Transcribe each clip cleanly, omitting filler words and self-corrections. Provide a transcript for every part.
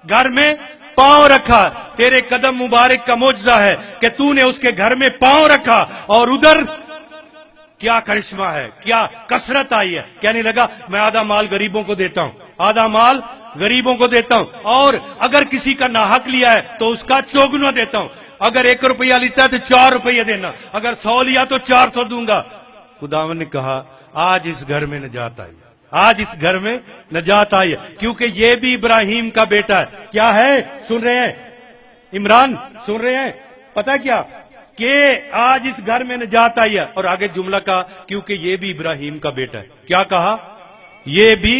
घर में पांव रखा। तेरे कदम मुबारक का मुआजिजा है कि तूने उसके घर में पांव रखा और उधर क्या करिश्मा है, क्या कसरत आई है। कहने लगा मैं आधा माल गरीबों को देता हूं, आधा माल गरीबों को देता हूं, और अगर किसी का नाहक लिया है तो उसका चौगुना देता हूं। अगर 1 रुपया लेता है तो 4 रुपये देना, अगर 100 लिया तो 400 दूंगा। खुदावन ने कहा आज इस घर में नजात आई, आज इस घर में नजात आई है, क्योंकि ये भी इब्राहिम का बेटा है। क्या है, सुन रहे हैं इमरान, सुन रहे हैं, पता क्या कि आज इस घर में नजात आई है। और आगे जुमला कहा क्योंकि ये भी इब्राहिम का बेटा है। क्या कहा, ये भी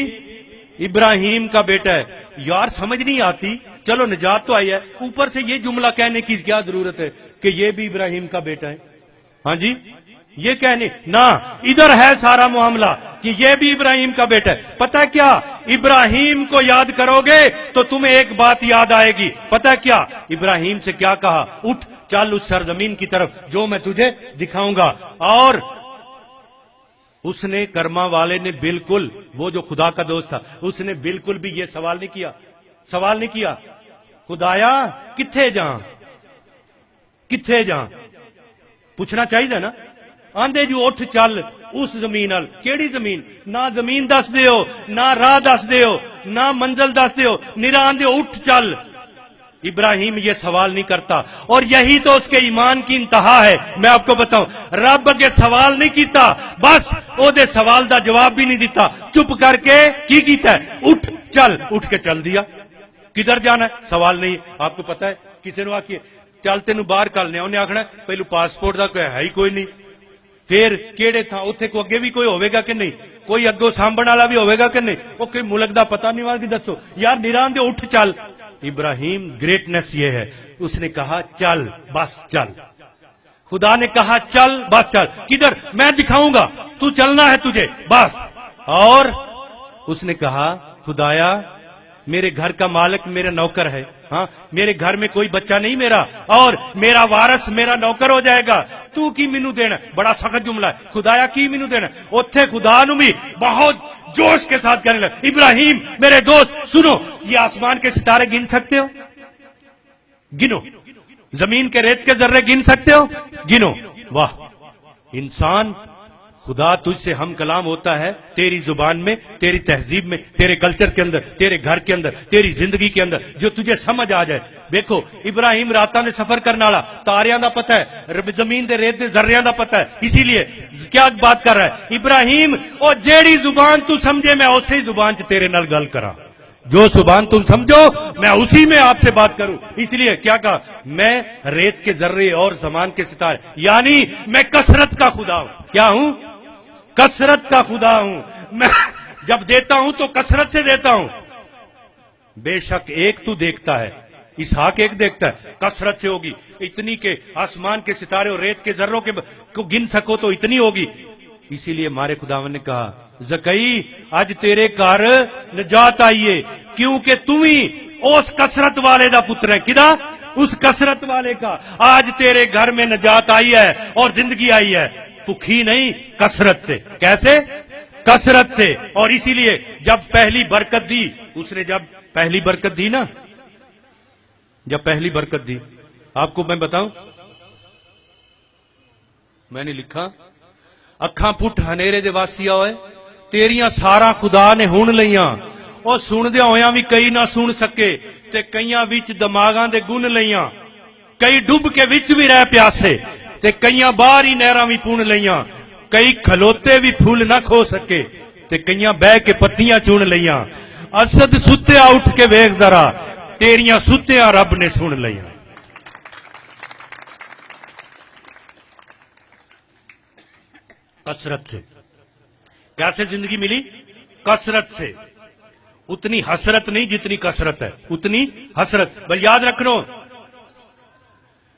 इब्राहिम का बेटा है। यार समझ नहीं आती, चलो नजात तो आई है, ऊपर से ये जुमला कहने की क्या जरूरत है कि ये भी इब्राहिम का बेटा है। हाँ जी, ये कहने ना, इधर है सारा मामला कि ये भी इब्राहिम का बेटा है। पता क्या, इब्राहिम को याद करोगे तो तुम्हें एक बात याद आएगी। पता क्या, इब्राहिम से क्या कहा, उठ चल उस सरजमीन की तरफ जो मैं तुझे दिखाऊंगा। और उसने कर्मा वाले ने बिल्कुल, वो जो खुदा का दोस्त था, उसने बिल्कुल भी ये सवाल नहीं किया, सवाल नहीं किया खुदाया किथे जा, किथे जा, पूछना चाहिए ना। आंदे जो उठ चल उस जमीन नाल, केड़ी जमीन, ना जमीन दस दियो, ना राह दस दियो, ना मंजिल दस दियो, निरा आंदे उठ चल। इब्राहिम ये सवाल नहीं करता, और यही तो उसके ईमान की इंतहा है। मैं आपको बताऊं, रब अगे सवाल नहीं किया, बस ओदे सवाल का जवाब भी नहीं दिता, चुप करके की कीता है, उठ चल, उठ के चल दिया। किधर जाना है, सवाल नहीं। आपको पता है किसी ने आखिए चल तेन बाहर कलने, उन्हें आखना पहलू पासपोर्ट का है ही कोई नहीं, फिर केड़े था उत्थे को अगे भी कोई होवेगा कि नहीं, कोई अगो सांभण वाला भी होवेगा कि नहीं, वो कोई मुल्क का पता नहीं वाला कि दसो यार, निरान दे उठ चल। इब्राहिम ग्रेटनेस ये है, उसने कहा चल, बस चल। खुदा ने कहा चल, बस चल। किधर, मैं दिखाऊंगा, तू चलना है तुझे, बस। और उसने कहा खुदाया मेरे घर का मालिक मेरा नौकर है, हाँ मेरे घर में कोई बच्चा नहीं मेरा, और मेरा वारस मेरा नौकर हो जाएगा, तू की मैनू देना। बड़ा सख्त जुमला है, खुदाया की मैनू देना। उत्थे खुदा नू भी बहुत जोश के साथ कहने लगा, इब्राहिम मेरे दोस्त सुनो, ये आसमान के सितारे गिन सकते हो, गिनो, जमीन के रेत के जर्रे गिन सकते हो, गिनो। वाह इंसान, खुदा तुझसे हम कलाम होता है तेरी जुबान में, तेरी तहजीब में, तेरे कल्चर के अंदर, तेरे घर के अंदर, तेरी जिंदगी के अंदर, जो तुझे समझ आ जाए। देखो इब्राहिम रातां दे सफर करने वाला, तारियां दा पता है, जमीन दे रेत दे जर्रियां दा पता है, इसीलिए क्या बात कर रहा है इब्राहिम, और जेड़ी जुबान तू समझे मैं उसी जुबान च तेरे नाल गल करा, जो जुबान तुम समझो मैं उसी में आपसे बात करूं। इसलिए क्या कहा, मैं रेत के जर्रे और जमान के सितारे, यानी मैं कसरत का खुदा हूं। क्या हूं, कसरत का खुदा हूं। मैं जब देता हूं तो कसरत से देता हूं। बेशक एक तू देखता है, इसहाक एक देखता है, कसरत से होगी, इतनी के आसमान के सितारे और रेत के जर्रों के को गिन सको तो इतनी होगी। इसीलिए हमारे खुदावन ने कहा ज़कई आज तेरे घर नजात आई है, क्योंकि तुम ही उस कसरत वाले दा पुत्र है। किदा, उस कसरत वाले का आज तेरे घर में नजात आई है और जिंदगी आई है, भूखी नहीं, कसरत से। कैसे, कसरत से। और इसीलिए जब पहली बरकत दी उसने, जब पहली बरकत दी ना, जब पहली बरकत दी, आपको मैं बताऊं, मैंने लिखा अखा पुट हनेरे दे वासिया होए तेरियां सारा खुदा ने हुण लईयां, और सुनदे होया भी कई ना सुन सके, ते कईयां विच दिमागां दे गुण लईयां, कई डुब के विच भी रह प्यासे, ते कईयां बाहर ही नहरां भी पुण लईयां, कई खलोते भी फूल ना खो सके, ते कईयां बह के पत्तियां चुन लईयां। असद सुत्या उठ के वेख जरा, तेरियां सुत्या रब ने सुन लईयां। कसरत से। कैसे जिंदगी मिली, कसरत से। उतनी हसरत नहीं जितनी कसरत है, उतनी हसरत। पर याद रखना,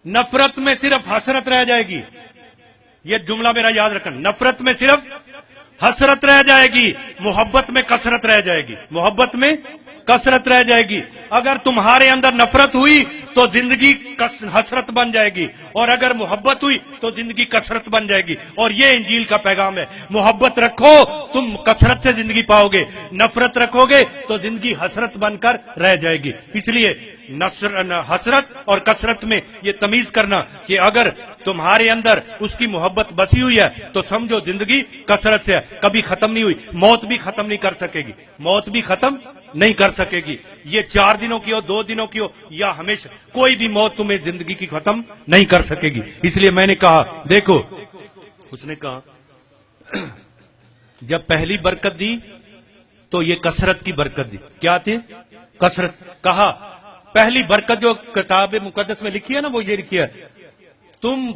नफरत में सिर्फ हसरत रह जाएगी। यह जुमला मेरा याद रखना, नफरत में सिर्फ हसरत रह जाएगी, मोहब्बत में कसरत रह जाएगी, मोहब्बत में कसरत रह जाएगी। अगर तुम्हारे अंदर नफरत हुई तो जिंदगी हसरत बन जाएगी, اور اگر محبت ہوئی تو زندگی کثرت بن جائے گی. اور یہ انجیل کا پیغام ہے. محبت رکھو تم کثرت سے زندگی پاؤ گے, نفرت رکھو گے تو زندگی حسرت بن کر رہ جائے گی. اس لیے حسرت اور کثرت میں یہ تمیز کرنا کہ اگر تمہارے اندر اس کی محبت بسی ہوئی ہے تو سمجھو زندگی کثرت سے ہے, کبھی ختم نہیں ہوئی. موت بھی ختم نہیں کر سکے گی, موت بھی ختم نہیں کر سکے گی. یہ 4 دنوں کی ہو, 2 دنوں کی ہو یا ہمیشہ, کوئی بھی موت تمہیں زندگی کی ختم نہیں کر سکے گی. اس لیے میں نے کہا دیکھو, اس نے کہا جب پہلی برکت دی تو یہ کثرت کی برکت دی. کیا تھی؟ کثرت. کہا پہلی برکت جو کتاب مقدس میں لکھی ہے نا وہ یہ لکھی ہے, تم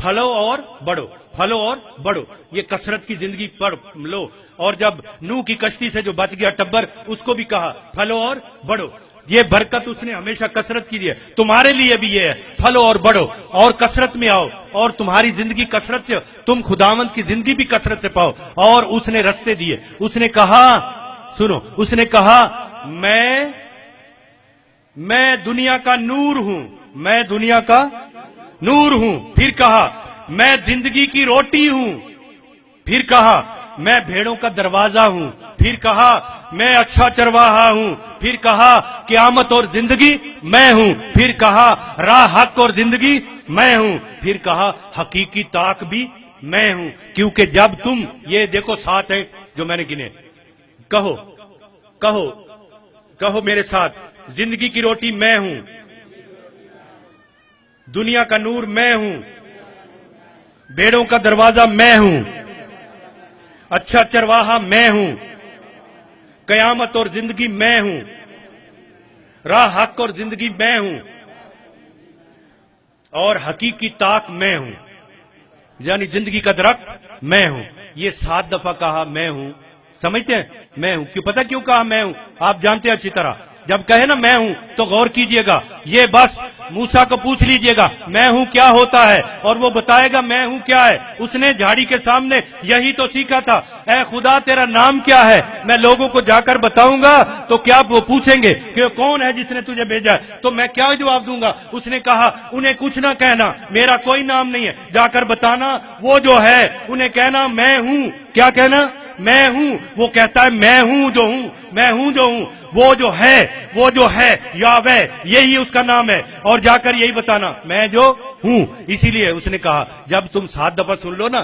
پھلو اور بڑھو, پھلو اور بڑھو. یہ کثرت کی زندگی پڑھ لو. اور جب نوح کی کشتی سے جو بچ گیا ٹبر, اس کو بھی کہا پھلو اور بڑھو. یہ برکت اس نے ہمیشہ کثرت کی دی ہے. تمہارے لیے بھی یہ ہے, پھلو اور بڑھو اور کثرت میں آؤ, اور تمہاری زندگی کثرت سے, تم خداوند کی زندگی بھی کثرت سے پاؤ. اور اس نے رستے دیے. اس نے کہا, سنو, اس نے کہا میں دنیا کا نور ہوں, میں دنیا کا نور ہوں. پھر کہا میں زندگی کی روٹی ہوں. پھر کہا میں بھیڑوں کا دروازہ ہوں. پھر کہا میں اچھا چرواہا ہوں. پھر کہا قیامت اور زندگی میں ہوں. پھر کہا راہ حق اور زندگی میں ہوں. پھر کہا حقیقی طاق بھی میں ہوں. کیونکہ جب تم, یہ دیکھو 7 ہے جو میں نے گنے, کہو کہو کہو میرے ساتھ, زندگی کی روٹی میں ہوں, دنیا کا نور میں ہوں, بھیڑوں کا دروازہ میں ہوں, اچھا چرواہا میں ہوں, قیامت اور زندگی میں ہوں, راہ حق اور زندگی میں ہوں, اور حقیقی طاق میں ہوں, یعنی زندگی کا درخت میں ہوں. یہ 7 دفعہ کہا میں ہوں. سمجھتے ہیں میں ہوں؟ کیوں, پتہ کیوں کہا میں ہوں؟ آپ جانتے ہیں اچھی طرح. جب کہے نا میں ہوں تو غور کیجئے گا, یہ بس موسیٰ کو پوچھ لیجئے گا میں ہوں کیا ہوتا ہے, اور وہ بتائے گا میں ہوں کیا ہے. اس نے جھاڑی کے سامنے یہی تو سیکھا تھا, اے خدا تیرا نام کیا ہے, میں لوگوں کو جا کر بتاؤں گا تو کیا وہ پوچھیں گے کہ کون ہے جس نے تجھے بھیجا ہے, تو میں کیا جواب دوں گا. اس نے کہا انہیں کچھ نہ کہنا, میرا کوئی نام نہیں ہے, جا کر بتانا وہ جو ہے, انہیں کہنا میں ہوں. کیا کہنا؟ میں ہوں. وہ کہتا ہے میں ہوں جو ہوں, میں ہوں جو ہوں. وہ جو ہے یاوے, یہی اس کا نام ہے, اور جا کر یہی بتانا میں جو ہوں. اسی لیے اس نے کہا جب تم 7 دفعہ سن لو نا,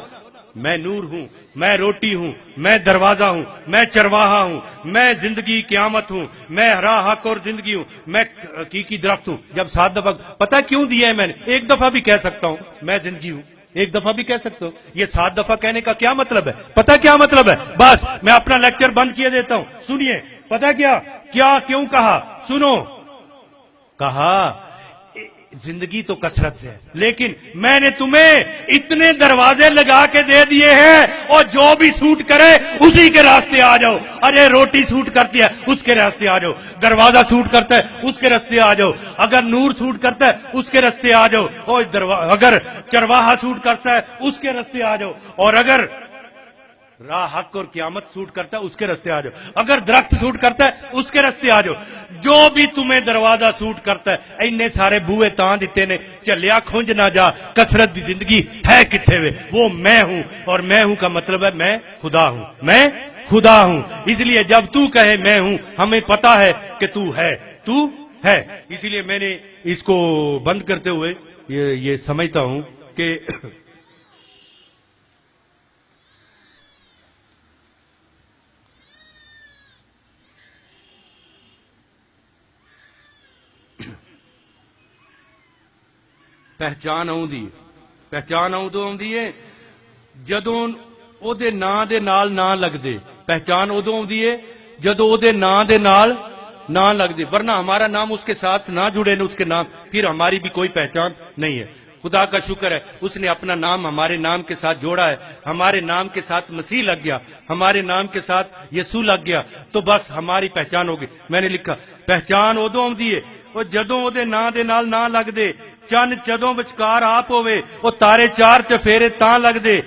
میں نور ہوں, میں روٹی ہوں, میں دروازہ ہوں, میں چرواہا ہوں, میں زندگی قیامت ہوں, میں راہ حق اور زندگی ہوں, میں حقیقی درخت ہوں. جب 7 دفعہ, پتہ کیوں دیا ہے میں نے؟ ایک دفعہ بھی کہہ سکتا ہوں میں زندگی ہوں, ایک دفعہ بھی کہہ سکتا ہوں. یہ 7 دفعہ کہنے کا کیا مطلب ہے؟ پتہ کیا مطلب ہے؟ بس میں اپنا لیکچر بند کیے دیتا ہوں, سنیے. پتہ کیا کیوں کہا؟ سنو, کہا زندگی تو کثرت سے ہے, لیکن میں نے تمہیں اتنے دروازے لگا کے دے دیے ہیں, اور جو بھی سوٹ کرے اسی کے راستے آ جاؤ. ارے روٹی سوٹ کرتی ہے اس کے راستے آ جاؤ, دروازہ سوٹ کرتا ہے اس کے راستے آ جاؤ, اگر نور سوٹ کرتا ہے اس کے راستے آ جاؤ, اور اگر چرواہا سوٹ کرتا ہے اس کے راستے آ جاؤ, اور اگر راہ حق اور قیامت سوٹ کرتا ہے اس کے راستے آ جاؤ, اگر درخت سوٹ کرتا ہے اس کے راستے آ جاؤ. جو بھی تمہیں دروازہ سوٹ کرتا ہے, اینے سارے بوئے تاں دیتے نے, چلیا کھنج نہ جا, کثرت دی زندگی ہے کتھے وے, وہ میں ہوں. اور میں ہوں کا مطلب ہے میں خدا ہوں, میں خدا ہوں. اس لیے جب تو کہے میں ہوں, ہمیں پتا ہے کہ تو ہے. اسی لیے میں نے اس کو بند کرتے ہوئے یہ سمجھتا ہوں کہ پہچان ادو آؤندی ہے جدوں او دے نام دے نال نہ لگدے. پہچان ادو آؤندی ہے جدوں او دے نام دے نال نہ لگدے, ورنہ ہمارا نام اس کے ساتھ نہ جڑے نا اس کے نام, پھر ہماری بھی کوئی پہچان نہیں ہے. خدا کا شکر ہے اس نے اپنا نام ہمارے نام کے ساتھ جوڑا ہے. ہمارے نام کے ساتھ مسیح لگ گیا, ہمارے نام کے ساتھ یسوع لگ گیا, تو بس ہماری پہچان ہوگی. میں نے لکھا پہچان ادو آؤندی ہے او جدوں او دے نام دے نال نہ لگدے, چن جدوں وچکار آپ ہوئے, او تارے 4 چفیرے تاں لگ دے,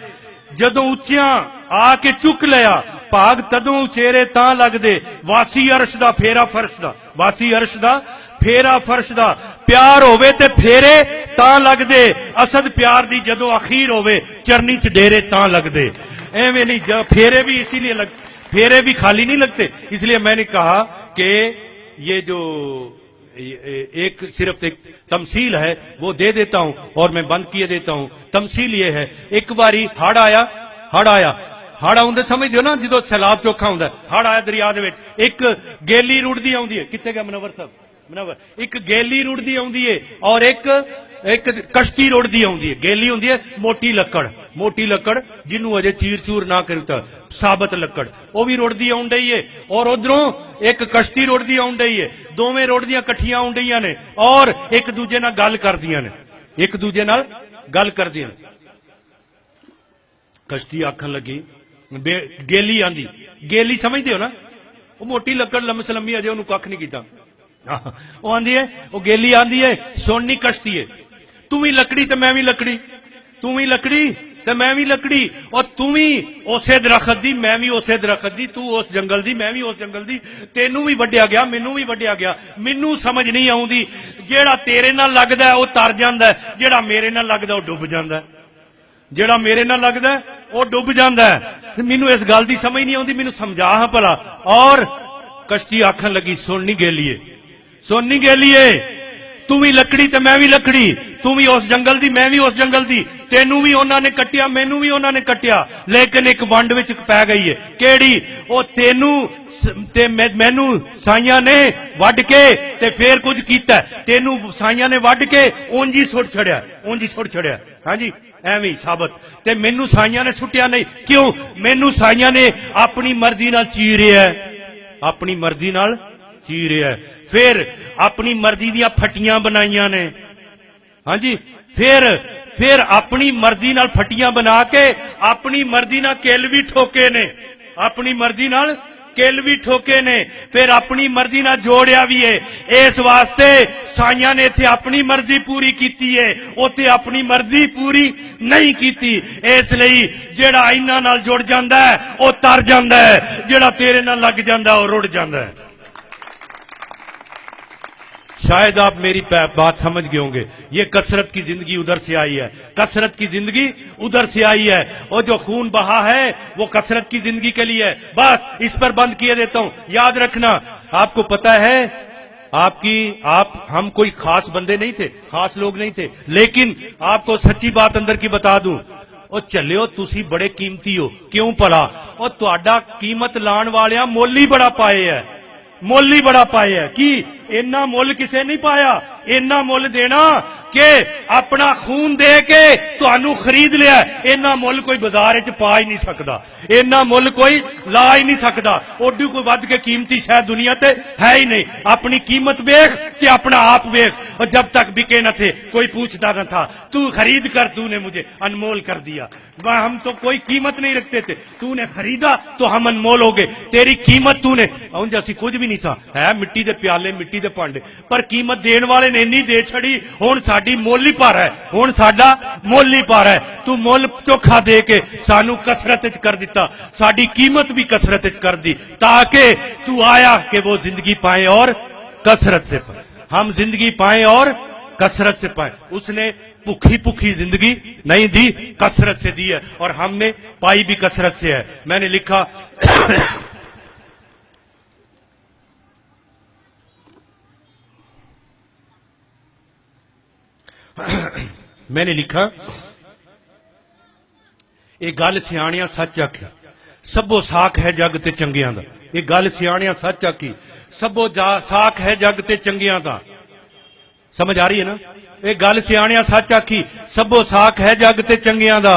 جدوں اچیاں آ کے چک لیا, پاگ تدوں اچیرے تاں لگ دے, واسی عرش دا پھیرا فرش دا, واسی عرش دا پھیرا فرش دا, پیار ہوئے تے پھیرے ਤਾਂ ਲੱਗਦੇ, असद प्यार दी जदों अखीर होवे चरनी च डेरे तां लगदे। एवें नहीं, फेरे भी इसीलिए फेरे भी खाली नहीं लगते। इसलिए मैंने कहा कि ये जो एक सिर्फ एक तमसील है वो दे देता हूं और मैं बंद किए देता हूं। तमसील ये है, एक बारी हड़ आया, हड़ आउंदे समझदे हो ना, जो सैलाब चौखा हुंदा, हड़ आया दरिया दे विच, एक गेली रुड़दी आउंदी है, कित्थे गया मनवर साहब, मनवर, एक गेली रुड़दी आउंदी है और एक कश्ती रुड़दी आउंदी है। गेली हुंदी है मोटी लकड़ जिन्हों अजे चीर चूर ना करता, साबत लकड़ वो भी रुड़दी आउं डई है, और उधरों एक कश्ती रुड़दी आउं डई है। दोवें रुड़दियां कट्ठियां आउं डईयां ने और एक दूजे नाल गल करदियां ने, एक दूजे नाल गल करदियां ने। कश्ती आखन लगी, गेली आंदी, गेली समझदे हो ना, वो मोटी लकड़ लम्मी अजे उन्होंने कख नहीं कीता। वो आंदी है, वो गेली आंदी है, सोनी कश्ती है, तू भी लकड़ी ते मैं भी लकड़ी, तू भी लकड़ी ते मैं भी लकड़ी, और तू भी उसे दरखत दी मैं भी उसे दरखत दी, तू उस जंगल दी मैं भी उस जंगल दी, तेनू भी वड्डिया गया मैनू भी वड्डिया गया, मैनू समझ नहीं आउंदी, जेड़ा तेरे नाल लगदा है वो तर जांदा है, जेड़ा मेरे नाल लगदा है वो डुब जांदा है, जेड़ा मेरे नाल लगदा है वो डुब जांदा है। मैनू इस गल दी समझ नहीं आउंदी, मैनू समझा हां भला। और कश्ती आखन लगी, सुननी गेलीए, तू भी लकड़ी ते मैं भी लकड़ी, तू भी उस जंगल दी मैं भी उस जंगल दी, तेनू भी उन्होंने कट्टिया मैनू भी उन्होंने कट्टिया, लेकिन एक वंड विच पै गई है, केड़ी, ओ तेनू ते मैनू साइयां ने वड के ते फिर कुछ कीता, तेनू साइयां ने वड के उंज ही सुट छड़िया, हाँ जी एवं साबत, ते मैनू साइयां ने सुटिया नहीं, क्यों, मैनू साइयां ने अपनी मर्जी नाल चीरिया, अपनी मर्जी नाल चीरिया, फिर अपनी मर्जी दियां फटियां बनाइयां ने, हाँ जी, फिर अपनी मर्जी नाल फटियां बना के अपनी मर्जी नाल किल भी ठोके ने, अपनी मर्जी नाल किल भी ठोके ने, फिर अपनी मर्जी नाल जोड़िया भी है। इस वास्ते साइयां ने इत्थे अपनी मर्जी पूरी कीती है, उत्थे अपनी मर्जी पूरी नहीं कीती। इसलिए जेड़ा इन्हां नाल जुड़ जांदा है वो तर जांदा है, जेड़ा तेरे नाल लग जांदा है वो रुड़ जांदा है। शायद आप मेरी बात समझ गए होंगे। ये कसरत की जिंदगी उधर से आई है, कसरत की जिंदगी उधर से आई है, और जो खून बहा है वो कसरत की जिंदगी के लिए है। बस इस पर बंद किए देता हूं। याद रखना, आपको पता है हम कोई खास बंदे नहीं थे, खास लोग नहीं थे, लेकिन आपको सच्ची बात अंदर की बता दूं, ਉਹ ਚੱਲਿਓ ਤੁਸੀਂ बड़े कीमती हो। क्यों भला, ਉਹ ਤੁਹਾਡਾ कीमत लाण वालियां मुल ही बड़ा पाए है, मुल ही बड़ा पाए है। कि इन्ना मुल किसे नहीं पाया, इन्ना मुल देना कि अपना खून दे के तुहानू खरीद लिया, इन्ना मुल कोई बाजार च पा ही नहीं सकता, इन्ना मुल कोई ला ही नहीं सकता। ओडू कोई वध के कीमती शायद दुनिया ते है ही नहीं। अपनी कीमत वेख ते अपना आप वेख, और जब तक बिके न थे कोई पूछता न था, तू खरीद कर तूने मुझे अनमोल कर दिया। हम तो कोई कीमत नहीं रखते थे, तूने खरीदा तो हम अनमोल हो गए। तेरी कीमत तूने उंज असी कुछ भी नहीं था, है मिट्टी दे प्याले मिट्टी दे भांडे, पर कीमत देने वाले ने इन्नी दे छड़ी, हुण साडी मुल ही पर है, हुण साडा मुल ही पर है। तू मुल चोखा दे के सानू कसरत च कर दिता, साडी कीमत भी कसरत च कर दी, ताकि तू आया कि वो जिंदगी पाए और कसरत से पाए, हम जिंदगी पाए और कसरत से पाए। उसने भूखी जिंदगी नहीं दी, कसरत से दी है, और हमने पाई भी कसरत से है। मैंने लिखा मैंने लिखा, ये गल सियाणियां सच आखी, सबो साख है जग ते चंगियां दा। ये गल सियाणियां सच आखी, सबो साख है जग ते चंगियां दा। समझ आ रही है ना? ये गल सियाणियां सच आखी, सबो साख है जग ते चंगियां दा।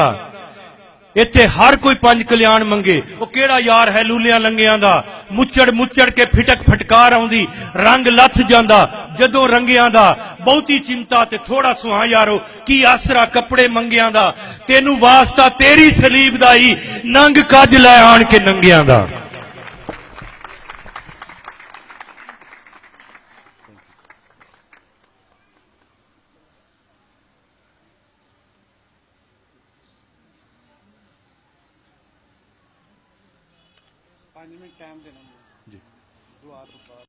इत्थे हर कोई पंज कल्याण मंगे, वो केड़ा यार है लूलियां लंगियां दा। मुचड़ के फिटक फटकार आउंदी, रंग लथ जांदा जदों रंगियां दा। बहुती चिंता ते थोड़ा सुहा यारो, की आसरा कपड़े मंगियां दा। तेनू वास्ता तेरी सलीब दा ही, नंग कज लै आण के नंगियां दा। टाइम देना जी।